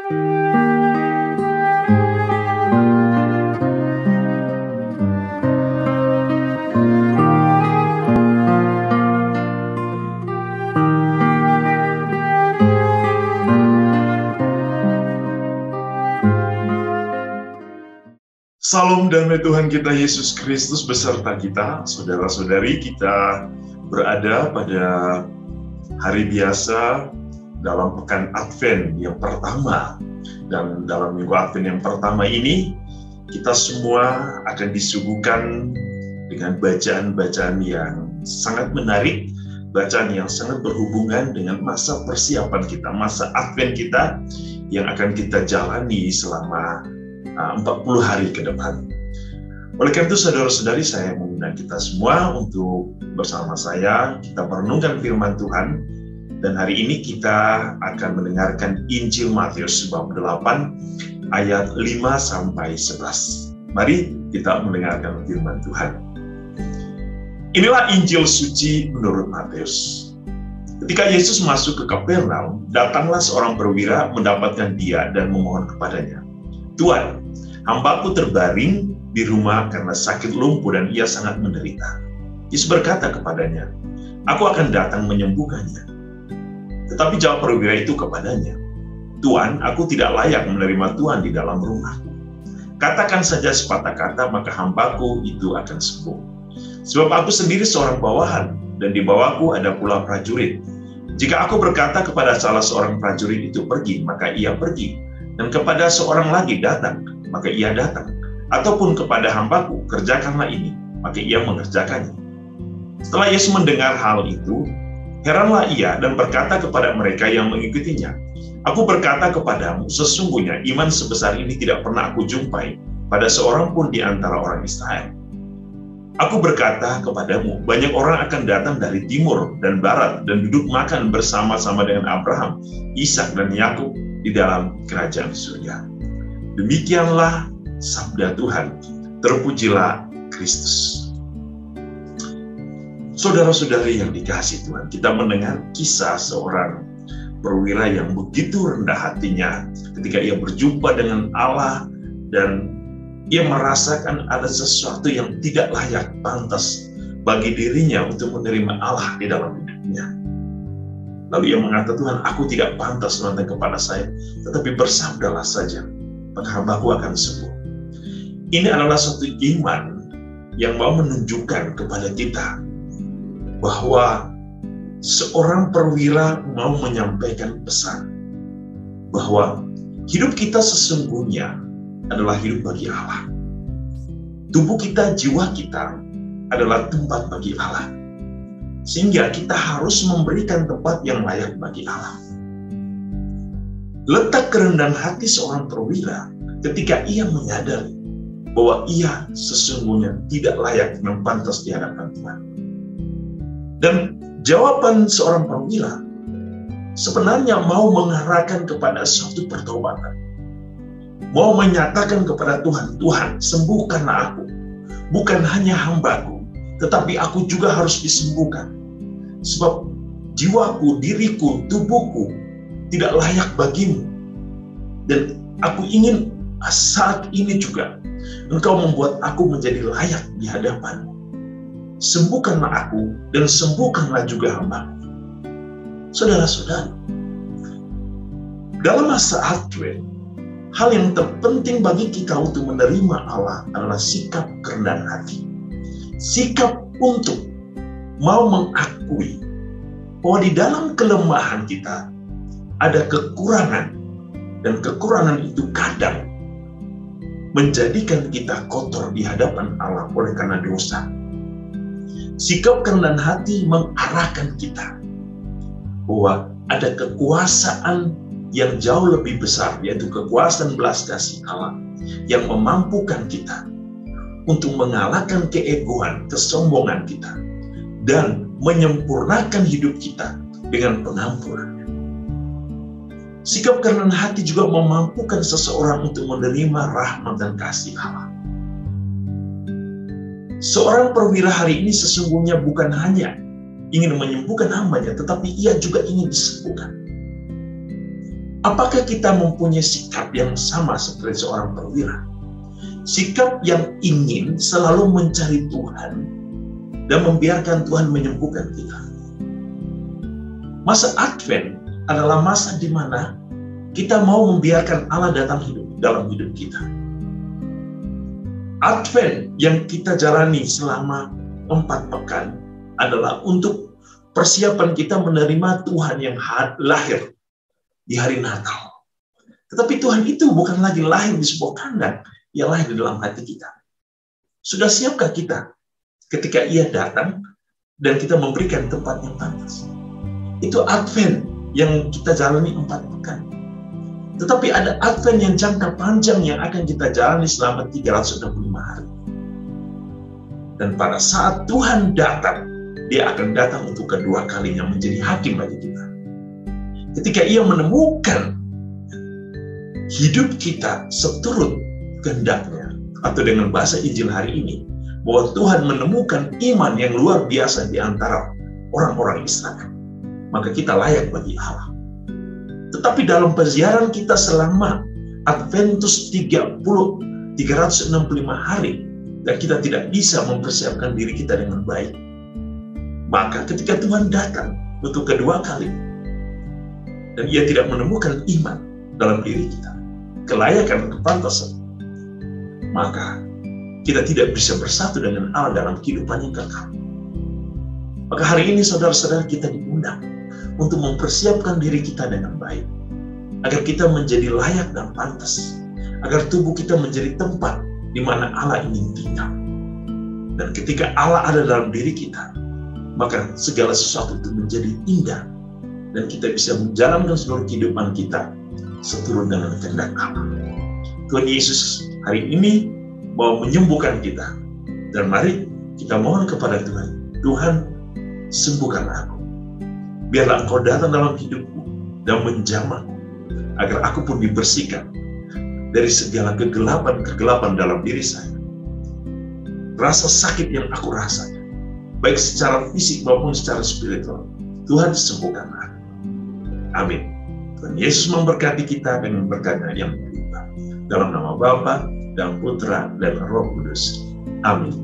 Salam damai Tuhan kita Yesus Kristus beserta kita, saudara-saudari. Kita berada pada hari biasa dalam pekan Advent yang pertama. Dan dalam minggu Advent yang pertama ini, kita semua akan disuguhkan dengan bacaan-bacaan yang sangat menarik, bacaan yang sangat berhubungan dengan masa persiapan kita, masa Advent kita yang akan kita jalani selama 40 hari ke depan. Oleh karena itu, saudara-saudari, saya mengundang kita semua untuk bersama saya kita merenungkan firman Tuhan. Dan hari ini kita akan mendengarkan Injil Matius bab 8 ayat 5-11. Mari kita mendengarkan firman Tuhan. Inilah Injil suci menurut Matius. Ketika Yesus masuk ke Kapernaum, datanglah seorang perwira mendapatkan dia dan memohon kepadanya, "Tuan, hambaku terbaring di rumah karena sakit lumpuh dan ia sangat menderita." Yesus berkata kepadanya, "Aku akan datang menyembuhkannya." Tetapi jawab perwira itu kepadanya, "Tuan, aku tidak layak menerima Tuhan di dalam rumahku. Katakan saja sepatah kata, maka hambaku itu akan sembuh. Sebab aku sendiri seorang bawahan, dan di bawahku ada pula prajurit. Jika aku berkata kepada salah seorang prajurit itu pergi, maka ia pergi. Dan kepada seorang lagi datang, maka ia datang. Ataupun kepada hambaku, kerjakanlah ini, maka ia mengerjakannya." Setelah Yesus mendengar hal itu, heranlah ia dan berkata kepada mereka yang mengikutinya, "Aku berkata kepadamu, sesungguhnya iman sebesar ini tidak pernah aku jumpai pada seorang pun di antara orang Israel. Aku berkata kepadamu, banyak orang akan datang dari timur dan barat dan duduk makan bersama-sama dengan Abraham, Ishak dan Yakub di dalam kerajaan surga." Demikianlah sabda Tuhan. Terpujilah Kristus. Saudara-saudari yang dikasihi Tuhan, kita mendengar kisah seorang perwira yang begitu rendah hatinya ketika ia berjumpa dengan Allah dan ia merasakan ada sesuatu yang tidak layak pantas bagi dirinya untuk menerima Allah di dalam hidupnya. Lalu ia mengatakan, "Tuhan, aku tidak pantas datang kepada saya, tetapi bersabdalah saja, maka hambaku akan sembuh." Ini adalah suatu iman yang mau menunjukkan kepada kita bahwa seorang perwira mau menyampaikan pesan bahwa hidup kita sesungguhnya adalah hidup bagi Allah. Tubuh kita, jiwa kita adalah tempat bagi Allah. Sehingga kita harus memberikan tempat yang layak bagi Allah. Letak kerendahan hati seorang perwira ketika ia menyadari bahwa ia sesungguhnya tidak layak dan pantas di hadapan Tuhan. Dan jawaban seorang perwira sebenarnya mau mengarahkan kepada suatu pertobatan. Mau menyatakan kepada Tuhan, "Tuhan, sembuhkanlah aku. Bukan hanya hambaku, tetapi aku juga harus disembuhkan. Sebab jiwaku, diriku, tubuhku tidak layak bagimu. Dan aku ingin saat ini juga Engkau membuat aku menjadi layak di hadapanmu. Sembuhkanlah aku dan sembuhkanlah juga hambaku." Saudara-saudara, dalam masa Advent, hal yang terpenting bagi kita untuk menerima Allah adalah sikap kerendahan hati. Sikap untuk mau mengakui bahwa di dalam kelemahan kita ada kekurangan, dan kekurangan itu kadang menjadikan kita kotor di hadapan Allah oleh karena dosa. Sikap kerendahan hati mengarahkan kita bahwa ada kekuasaan yang jauh lebih besar, yaitu kekuasaan belas kasih Allah yang memampukan kita untuk mengalahkan keegoan, kesombongan kita, dan menyempurnakan hidup kita dengan pengampunan. Sikap kerendahan hati juga memampukan seseorang untuk menerima rahmat dan kasih Allah. Seorang perwira hari ini sesungguhnya bukan hanya ingin menyembuhkan hambanya, tetapi ia juga ingin disembuhkan. Apakah kita mempunyai sikap yang sama seperti seorang perwira? Sikap yang ingin selalu mencari Tuhan dan membiarkan Tuhan menyembuhkan kita. Masa Advent adalah masa di mana kita mau membiarkan Allah datang dalam hidup kita. Advent yang kita jalani selama 4 pekan adalah untuk persiapan kita menerima Tuhan yang lahir di hari Natal. Tetapi Tuhan itu bukan lagi lahir di sebuah kandang, Ia lahir di dalam hati kita. Sudah siapkah kita ketika Ia datang dan kita memberikan tempat yang pantas? Itu Advent yang kita jalani 4 pekan. Tetapi ada Advent yang jangka panjang yang akan kita jalani selama 365 hari. Dan pada saat Tuhan datang, Dia akan datang untuk kedua kalinya menjadi hakim bagi kita. Ketika Ia menemukan hidup kita seturut kehendaknya, atau dengan bahasa Injil hari ini, bahwa Tuhan menemukan iman yang luar biasa di antara orang-orang Israel, maka kita layak bagi Allah. Tetapi dalam perziaran kita selama Adventus 365 hari, dan kita tidak bisa mempersiapkan diri kita dengan baik, maka ketika Tuhan datang untuk kedua kali, dan Ia tidak menemukan iman dalam diri kita, kelayakan, kepantasan, maka kita tidak bisa bersatu dengan Allah dalam kehidupan yang kekal. Maka hari ini saudara-saudara kita diundang untuk mempersiapkan diri kita dengan baik, agar kita menjadi layak dan pantas, agar tubuh kita menjadi tempat di mana Allah ingin tinggal. Dan ketika Allah ada dalam diri kita, maka segala sesuatu itu menjadi indah, dan kita bisa menjalankan seluruh kehidupan kita seturut dengan kehendak Allah. Tuhan Yesus hari ini mau menyembuhkan kita. Dan mari kita mohon kepada Tuhan, Tuhan, sembuhkan aku. Biarlah Engkau datang dalam hidupku dan menjamahku, agar aku pun dibersihkan dari segala kegelapan dalam diri saya. Rasa sakit yang aku rasakan, baik secara fisik maupun secara spiritual, Tuhan sembuhkan aku. Amin. Tuhan Yesus memberkati kita dengan berkat-Nya yang berlimpah. Dalam nama Bapa dan Putra dan Roh Kudus. Amin.